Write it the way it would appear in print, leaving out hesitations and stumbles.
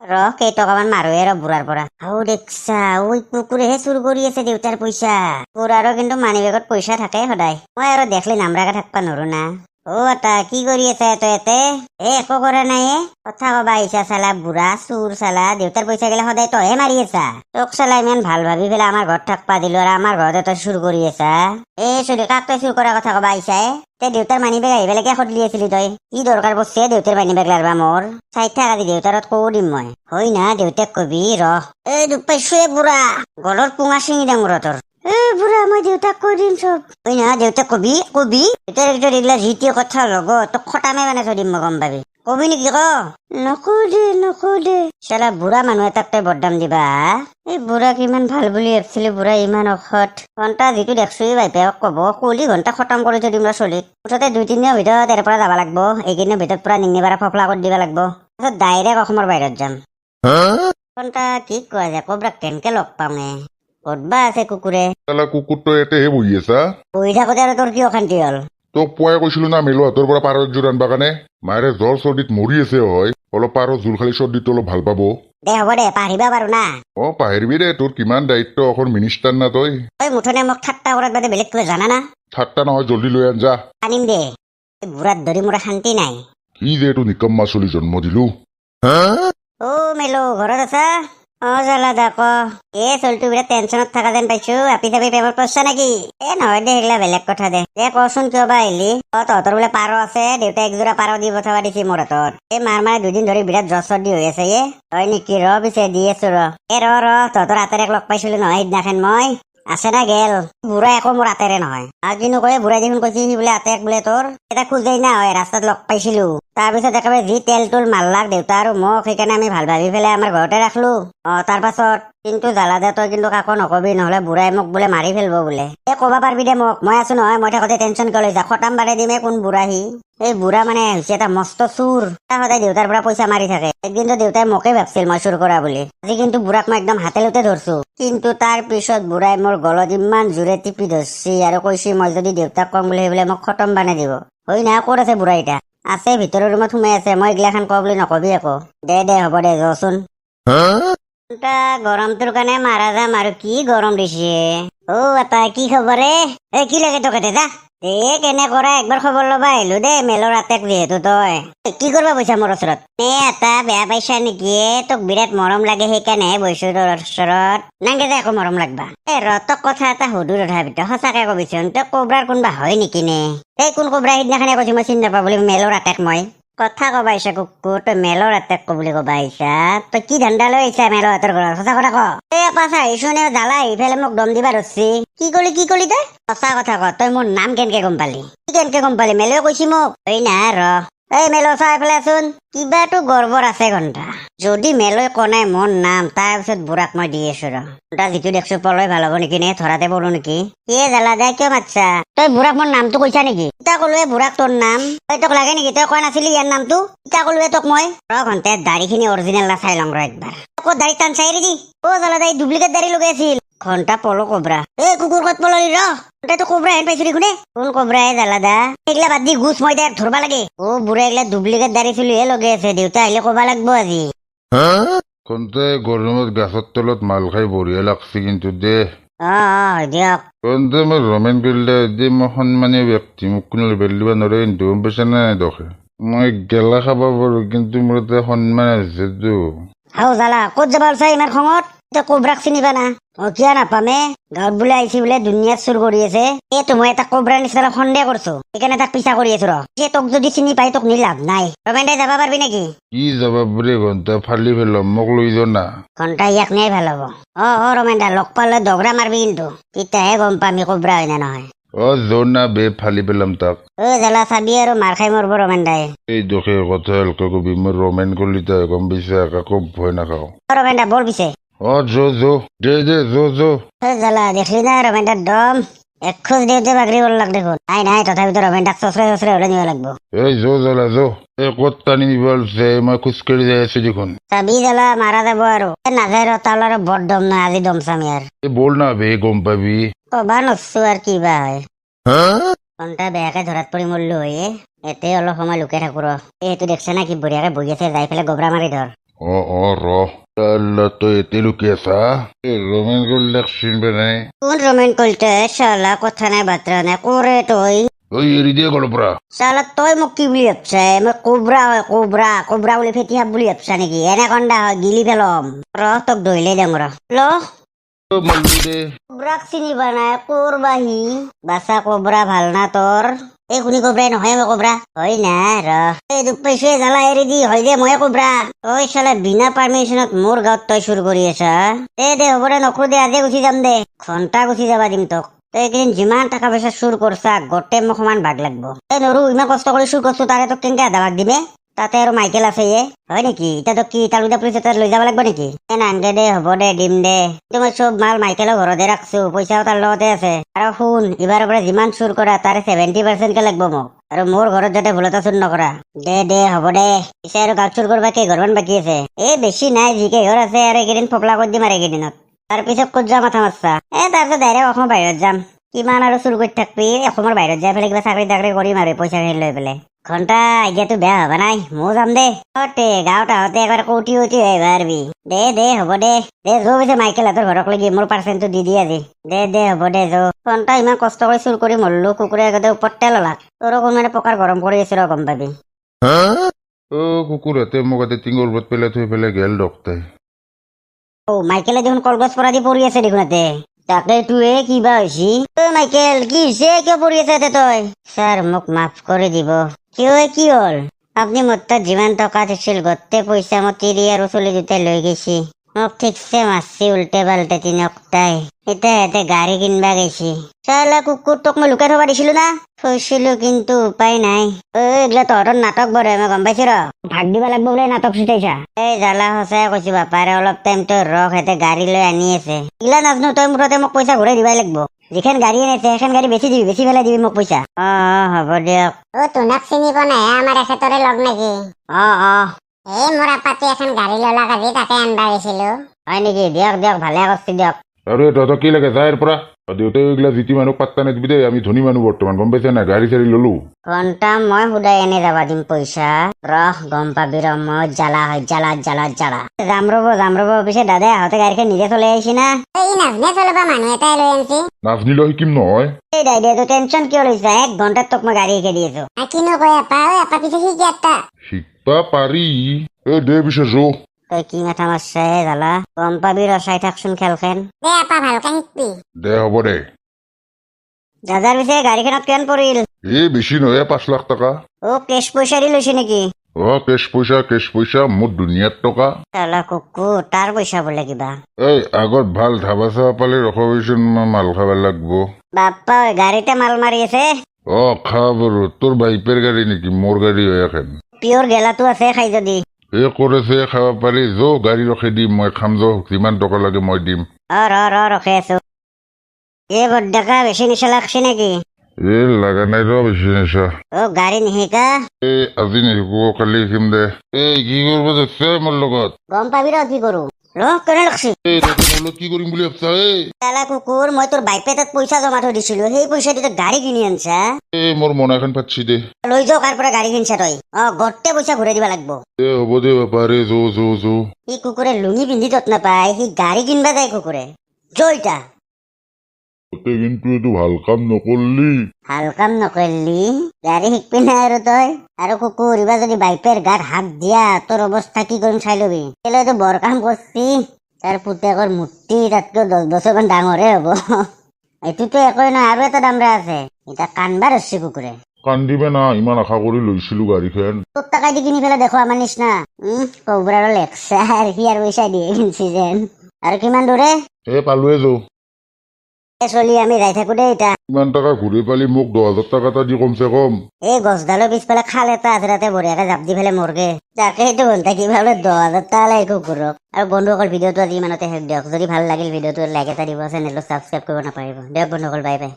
কেইটকামান মাৰোৱে বুঢ়াৰ পৰা। দেখছা ওই কুকুৰেহে চুৰ কৰি আছে দেউতাৰ পইচা। বুঢ়াৰো কিন্তু মানি বেগত পইচা থাকে সদায়। মই আৰু দেখলি নামৰাকে থাকবা নৰো না। এটা কি কৰি আছে তই ইয়াতে? একো কৰা নাই কথা কবা আহিছা চালা বুঢ়া চুৰ চালা। দেউতাৰ পইচা গেলা সদায় তইহে মাৰি আছা। তোক চালা ইমান ভাল ভাবি পেলাই আমাৰ ঘৰত থাকবা দিলো আৰু আমাৰ ঘৰতে তই চুৰ কৰি আছা। চলি কাক তই চুৰ কৰা কথা কবা আহিছা? তে দেউতাৰ মানি বেগ আহি পেলাই কিয় সুধলি আছিলি তই? কি দৰকাৰ পড়ছে দেউতাৰ মানি বেগ লাৰবা মোৰ? চাই থাক আজি দেউতাৰত কব দিম মই। হয় না দেউতাক কবি দুখ পাইছো বুঢ়া গলৰ পুঙা চিঙি দে মোৰ তোৰ। বুঢ়া মই দেউতাক কৈ দিম চব। হয় না দেউতাক কবি দেউতাৰ এইগিলা যিটি কথা লগত তোক খটামে মানে থৈ দিম মই গম পাবি। কবি নেকি ক? নকৌ দে চালা বুঢ়া মানুহ এটাক তই বদনাম দিবা। বুঢ়াক ইমান ভাল বুলি ভাবছিলি, বুঢ়া ইমান অসৎ। ঘণ্টা যিটো দেখছো বাইপেক কব কলি ঘণ্টা খতম কৰি থৈ দিম চলিক। মুঠতে 2-3 দিনৰ ভিতৰত ইয়াৰ পৰা যাবা লাগব। এইকেইদিনৰ ভিতৰত পুৰা নিংনি পাৰা ফকলা কৰি দিবা লাগব। তাৰপিছত ডাইৰেক্ট অসমৰ বাহিৰত যাম। ঘণ্টা কি কোৱা যায় কবৰাক কেনকে লগ পামে? ক'তবা আছে কুকুৰে। কুকুৰটো ইয়াতেহে বহি আছা? বহি থাকোতে আৰু তোৰ কি অশান্তি হল? তোক পুৱাই কৈছিলো না মেলো হাতৰ পৰা পাৰ একযোৰ আনবা কাৰণে। মায়েৰে জ্বৰ চৰ্দিত মৰি আছে হয়। অলপ পাৰৰ জোল খালি চৰ্দিটো অলপ ভাল পাব। দে হ'ব দে পাহৰিবা পাৰো না। পাহৰিবি দে, তোৰ কিমান দায়িত্ব অসম মিনিষ্টাৰ না তই। মুঠনে মোক ঠাট্টা কৰাত বাদে বেলেগ কিবা জানা না? ঠাট্টা নহয়, জল্দি লৈ আন যা। আনিম দে। বুঢ়াত ধৰি মোৰ শান্তি নাই। কি যে এইটো নিকম্মা চলি জন্ম দিলো। মেলো ঘৰত আছা? জালা দা ক। চলটো বিৰাট টেনচনত থকা যেন পাইছো। আপি চাপি প্ৰেমত পৰছা নেকি? নহয় দে সেইগিলা বেলেগ কথা দে। কচোন কিয় বা আহিলি? তহঁতৰ বোলে পাৰ আছে, দেউতাই একযোৰা পাৰ দি পঠাবা দিছি মোৰ হাতত। মাৰ মানে 2 দিন ধৰি বিৰাট জ্বৰ চৰ্দি হৈ আছে হয় নেকি? পিছে দি আছো তহঁতৰ হাতেৰে লগ পাইছিলো নহয় সিদিনাখন মই। আছে না গেল? বুঢ়া একো মোৰ হাতেৰে নহয়। আৰু কিনো কয় বুঢ়াই দেখোন কৈছি সি বোলে হাতেক বোলে তোৰ। এটা খোজেই না হয় ৰাস্তাত লগ পাইছিলো। তাৰপিছত একেবাৰে যি তেল তোল মাৰলাক দেউতা আৰু মোক, সেইকাৰণে আমি ভাল ভাবি পেলাই আমাৰ ঘৰতে ৰাখলো। তাৰ পাছত কিন্তু জ্বালা দে তই কিন্তু কাকো নকবি, নহলে বুঢ়াই মোক বোলে মাৰি ফেলব বোলে। কবা পাৰবি দে মোক, মই আছো নহয়। মই থাকোতে টেনচন কিয় লৈছা? খটাম বাৰে দিমে কোন বুঢ়া সি। বুঢ়া মানে হৈছে এটা মস্ত চুৰ। সদায় দেউতাৰ পৰা পইচা মাৰি থাকে। একদিনতো দেউতাই মোকে ভাবছিল মই চুৰ কৰা বুলি। আজি কিন্তু বুঢ়াক মই একদম হাতে লোতে ধৰছো। কিন্তু তাৰ পিছত বুঢ়াই মোৰ গলত ইমান জোৰে টিপি ধৰছি আৰু কৈছি মই যদি দেউতাক কম বুলি বোলে মোক খতম বানাই দিব। হয় না? ক'ত আছে বুঢ়া এতিয়া? আছে ভিতৰৰ ৰুমত সোমাই আছে। মই এইগিলাখান কওঁ বুলি নকবি আকৌ। দে হ'ব দে যচোন। গৰমটোৰ কাৰণে মাৰা যাম আৰু কি গৰম দিছে। এটা কি খবৰ কি লাগে তোক যা। কেনে কৰা একবাৰ খবৰ ল'বা আহিলো দেই মেলৰ আটেক যিহেতু তই। কি কৰবা বৈছা মোৰ ওচৰত? এটা বেয়া পাইছা নেকি? তোক বিৰাট মৰম লাগে সেইকাৰণেহে বৈছো তোৰ ওচৰত। নাংগে যে একো মৰম লাগবা। তোক কথা এটা সুধো তথাপিতো সঁচাকে কবিচোন, তই কবৰাৰ কোনবা হয় নেকি নে? কোন কবৰা সিদিনাখনে কৈছি মই চিনি নাপাওঁ বুলি মেলৰ আটেক মই। কথা কবা আহিছা কুকুৰ, তই মেলৰ আটেক বুলি কবা আহিছা? তই কি ধান্দা লৈ আহিছা মেলৰ হাতৰ ঘৰত? সঁচা কথা ক। পাছ আহিছো নে জ্বালা আহি পেলাই মোক দম দিবা ধৰছি? কি কলি তই? সঁচা কথা ক, তই মোৰ নাম কেনেকে গম পালি? কেনেকে গম পালি? মেলে কৈছি মোক। না মেলো চাই পেলাইচোন কিবাটো গড়বড় আছে ঘণ্টা। যদি মেলৈ কনাই মোৰ নাম তাৰ পিছত বুঢ়াক মই দি আছো যিটো দেখছো পলয় ভাল হব নেকি নে ধৰাতে পৰো নেকি? জ্বালা দে কিয় মাতছা? তই বুঢ়াক মোৰ নামটো কৈছা নেকি? ইতা কলোৱে বুঢ়াক তোৰ নাম। তোক লাগে নেকি? তই কোৱা নাছিলি ইয়াৰ নামটো? ইতা কলোৱে তোক মই। ঘণ্টা দাড়িখিনি অৰিজিনেল না চাই লওঁ একবাৰ। ক'ত দাড়ি টান চাই ৰেডি? জ্বালা দাই ডুপ্লিকেট দাড়ি লগাই আছিল। ঘণ্টা পলো কবৰা। কুকুৰ ক'ত পললি তইতো কবৰা হেন পাইছো দেখোন। কোন কবৰাই জ্বালা দা? এইগিলা বাদ দি গুছ মই তাইক ধৰবা লাগে। বুঢ়া এইগিলা ডুপ্লিকেট দাড়ি চুলিহে লগাই আছে। দেউতা আহিলে কবা লাগব আজি। গৰমত গাছৰ তলত মাল খাই বঢ়িয়া লাগছি কিন্তু দে। দিয়ক। মই ৰমেন কৰিলে মই সন্মানীয় ব্যক্তি, মোক কোনো লেবেল দিব নোৱাৰে কিন্তু গম পাইছা নাই দখে। মই গেলা খাব পাৰো কিন্তু মোৰ এটা সন্মান আছেতো। জ্বালা ক'ত যাবা ওলছা ইমান খঙত? তই কবৰাক চিনিবা না? কিয় নাপামে? গাঁৱত বোলে আহিছি বোলে দুনিয়াত চুৰ কৰি আছে। মই এটা কবৰাৰ নিচিনা সন্দেহ কৰছো, সেইকাৰণে তাক পিছা কৰি আছো তোক যদি চিনি পাই তোক নি লাভ নাই। ৰমেন দাই যাবা পাৰবি নেকি? কি যাবা বোৰে ঘণ্টা ফালি ফেলাম, মোক লৈ যাও না। ঘণ্টা ইয়াক নিয়াই ভাল হব। ৰমেন দা লগ পালে দগৰা মাৰবি কিন্তু, তেতিয়াহে গম পামি কবৰা হয় নে নহয়। যোৰ না বে ফালি পেলাম তাক। জ্বালা চাবি আৰু মাৰ খাই মৰব ৰমেন দাই। এই দখে কথা হালকা কবি, মই ৰমেন কৰিলি তই গম পাইছা, কাকো ভয় নাখাও। ৰমেন দা বল পিছে। দে জ্বালা দেখলি না ৰমেন দাৰ দম। এক খোজ দেউতে বাগৰি গল দেখোন। নাই তথাপিতো ৰমেন দাক চচৰে হলে নিব লাগব। জ্বালা ক'ত টানি নিব মই খোজকাঢ়ি যাই আছো দেখোন। চাবি জ্বালা মাৰা যাব আৰু নাযায় তাল আৰু বৰ দম নাই আজি দম চামি আৰু। বল না বে গম পাবি। কবা নচ্ছো আৰু কিবা হয়। ঘণ্টা বেয়াকে ধৰাত পৰি মৰলো হয়। এতে অলপ সময় লুকাই থাকো এইটো দেখছে না কি বঢ়িয়াকে বহি আছে, যাই পেলাই গবৰা মাৰি ধৰ। ৰ আল্লাহ তই এতে লুকি আছা ৰমেন গল্লাক চিনবে নাই কোন ৰমেন কলতে শালা কথা নাই বাত্ৰা নাই কৰে তুই ঐ এৰি দিয়ে গলৰ পৰা শালা তই মোক কি বুলি ভাবছা মই কোবরা হয় কোবরা কোবরা বলে ফেটি হাব বুলি ভাবছা নাকি এনাকন্ডা হয় গিলি ফেলম তোক দইলে দেম ল মাল্লু দে কোবরাক চিনি বানায় কোরবাহি বাসা কোবরা ভাল না তোর এই শুনি কোবরাই নহয় মই কোবরা হয় না এই দুখ পাইছো জ্বালা এৰি দি হয় দে মই কোবৰা তই শালা বিনা পাৰমিশনত মোৰ গাঁৱত তই চুৰ কৰি আছা দে হ'ব দে নকৰো দে আজি গুচি যাম দে ঘন্টা গুচি যাবা দিম তোক তই এইকেইদিন যিমান টকা পইচা চুৰ কৰছা গোটেই মোক সমান ভাগ লাগব এই নৰু ইমান কষ্ট কৰি চুৰ কৰছো তাৰে তোক কেনেকে আধা ভাগ দিমে তাতে আৰু মাইকেল আছে হয় নেকি এতিয়া তোক কি তালুদা পুলিচ তাত লৈ যাব লাগিব নেকি নানগে দে হ'ব দে দিম দে মই চব মাল মাইকেলৰ ঘৰতে ৰাখছো পইচাও তাৰ লগতে আছে আৰু শুন এইবাৰৰ পৰা যিমান চুৰ কৰা তাৰে 70% কে লাগব মোক আৰু মোৰ ঘৰত যাতে ভুলতা চুৰ নকৰা দে হ'ব দে পিছে আৰু গাঁৱত চুৰ কৰবা কেইঘৰমান বাকী আছে এই বেছি নাই যি কেইঘৰ আছে আৰু এইকেইদিন ফপলা কৰি দিম আৰু এইকেইদিনত তাৰপিছত ক'ত যোৱা মাথা মাৰছা তাৰপিছত ডাইৰেক্ট অসমৰ বাহিৰত যাম কিমান আৰু চুৰ কৰি থাকবি অসমৰ বাহিৰত যাই পেলাই কিবা চাকৰি তাকৰি কৰিম আৰু পইচাখিনি লৈ পেলাই ঘন্টা আইডিয়াটো বেয়া হবা নাই ময়ো যাম দে গাঁৱত আহোঁতে একবাৰ কৌটি আহিবা আৰবি দে হ'ব দে যৌ পিছে মাইকেল হাতৰ ঘৰক লাগি মোৰ পাৰ্চেণ্টটো দি দি আজি দে হ'ব দে যৌ ঘন্টা ইমান কষ্ট কৰি চুৰ কৰি মৰলো কুকুৰে আগতে ওপৰত তেল ওলাক তোৰো কোনোবাই পকাৰ গৰম কৰি আছে ৰ গম পাবি কুকুৰহঁতে মোক ইয়াতে টিঙৰ ওপৰত পেলাই থৈ পেলাই গেল ডক্তাই মাইকেলে দেখোন কলগছ পৰা দি পৰি আছে দেখোন ইয়াতে তাকে তুৱে কিবা হৈছি মাইকেল কি হৈছে কিয় পৰি আছে তই ছাৰ মোক মাফ কৰি দিব কি হ'ল আপুনি মোৰ তাত যিমান টকা দিছিল গোটেই পইচা মই তিৰি আৰু চলি দুটাই লৈ গৈছি মোক ঠিকছে মাৰছি উল্টে পাল্টে তিনিওটাই এতিয়া সিহঁতে গাড়ী কিনবা গৈছি চালা কুকুৰ তোক মই লুকাই থবা দিছিলো না থৈছিলো কিন্তু উপায় নাই এইগিলা তহঁতৰ নাটক বৰ মই গম পাইছো ৰ ভাগ দিবা লাগব বোলে নাটক চিটাইছা এই জ্বালা সঁচাই কৈছো বাপাৰে অলপ টাইম তই ৰখ সিহঁতে গাড়ী লৈ আনি আছে এইগিলা নাজনো তই মুঠতে মোক পইচা ঘূৰাই দিবাই লাগব যিখন গাড়ী আনিছে সেইখন গাড়ী বেছি পেলাই দিবি মোক পইচা হ'ব দিয়ক তোমাক চিনিব নাই আমাৰ এখেতৰে লগ নেকি এই মোৰ আপাতে এখন গাড়ী ললা কালি তাকে আনবা গৈছিলো হয় নেকি দিয়ক ভালে কৰছি দিয়ক আৰু তহঁতক কি লাগে যাৰ পৰা দেউতাই এইগিলা যিটি মানুহ পাত্তা নিদিবি দেই আমি ধনী মানুহ বৰ্তমান গম পাইছা নাই গাড়ী চাড়ী ললো ঘণ্টা মই সুদাই এনে যাবা দিম পইচা ৰহ গম পাবি ৰ মই জ্বালা হয় জ্বালা যাম ৰব পিছে দাদাই আহোঁতে গাড়ীখন নিজে চলাই আহিছি না এই নাজনে চলাবা মানুহ এটাই লৈ আনছি নাজনিলেও শিকিম নহয় এই দাইদেউ টেনচন কিয় লৈছা 1 ঘণ্টাত তোক মই গাড়ী শিকাই দি আছো কিনো কয় আপা পিছে শিকি এটা শিকবা পাৰি দে পিছে যৌ তই কি মাথা মাৰছা জ্বালা গম পাবি ৰ চাই থাকচোন খেলখন দে আপা ভালকে শিকবি দে হ'ব দে দাদাৰ পিছে গাড়ীখনত কিমান পৰিল বেছি নহয় 5 লাখ টকা কেছ পইচা দি লৈছে নেকি কেছ পইচা মোৰ দুনিয়াত টকা চালা কুকুৰ তাৰ পইচা বোলে কিবা আগত ভাল ধাবা চাবা পালে ৰখাবিচোন মই মাল খাব লাগব বাপ্পা গাড়ীতে মাল মাৰি আছে খা বাৰু তোৰ বাইপেৰ গাড়ী নেকি মোৰ গাড়ী হয় এখন পিয়ৰ গেলাটো আছে খাই যদি কৰেছে খাব পাৰি যৌ গাড়ী ৰখি দিম মই খাম যৌ যিমান টকা লাগে মই দিম ৰখি আছো বড্ডাকা বেছি নিচা লাগছে নেকি লাগা নাই ৰ বেছি নিচা গাড়ী নিশিকা আজি নিশিকো কালি শিকিম দে কি কৰিব যাচ্ছে মোৰ লগত গম পাবি ৰ কি কৰো কেনে লাগছে কি কৰিম বুলি ভাবছা চালা কুকুৰ মই তোৰ বাইপে তাত পইচা জমা থৈ দিছিলো সেই পইচা দি তই গাড়ী কিনি আনছা মোৰ মন এখন পাতছি দে লৈ যাও কাৰ পৰা গাড়ী কিনছা তই গোটেই পইচা ঘূৰাই দিব লাগব হ'ব দে বাপা ৰে যৌ সি কুকুৰে লুঙি পিন্ধি তত নাপায় সি গাড়ী কিনবা যায় কুকুৰে জয়টা কিন্তু এইটো ভাল কাম নকৰলি গাড়ী শিকবি নাই আৰু তই আৰু কুকুৰ এইবাৰ যদি বাইপেৰ গাত হাত দিয়া তোৰ অৱস্থা কি কৰিম চাই লবি এইটো বৰ কাম কৰছি তাৰ পুতেকৰ মূৰ্তি তাতকৈ 10 বছৰমান ডাঙৰে হ'ব এইটোতো একোৱে নহয় আৰু এটা দামৰা আছে এতিয়া কান্দবা ধৰছি কুকুৰে কান্দিবে না ইমান আশা কৰি লৈছিলো গাড়ীখন তোৰ টকা দি কিনি পেলাই দেখো আমাৰ নিচিনা কবৰাৰ লেকচাৰ সি আৰু পইচা দিয়ে কিনছি যেন আৰু কিমান দূৰে পালোৱে যৌ চলি আমি যাই থাকো দেই এতিয়া ইমান টকা ঘূৰি পালি মোক 10,000 টকা এটা দি কমচে কম এই গছডালৰ পিছফালে খাল এটা আছে তাতে বঢ়িয়াকে জাপ দি পেলাই মৰগে তাকে সেইটো ঘন্টা কিবা 10,000 টকা লাগে কুকুৰক আৰু বন্ধুসকল ভিডিঅ'টো আজি ইমানতে শেষ দিয়ক যদি ভাল লাগিল ভিডিঅ'টো লাইক এটা দিব চেনেলটো ছাবস্ক্ৰাইব কৰিব নাপাহৰিব দিয়ক বন্ধুসকল বাই বাই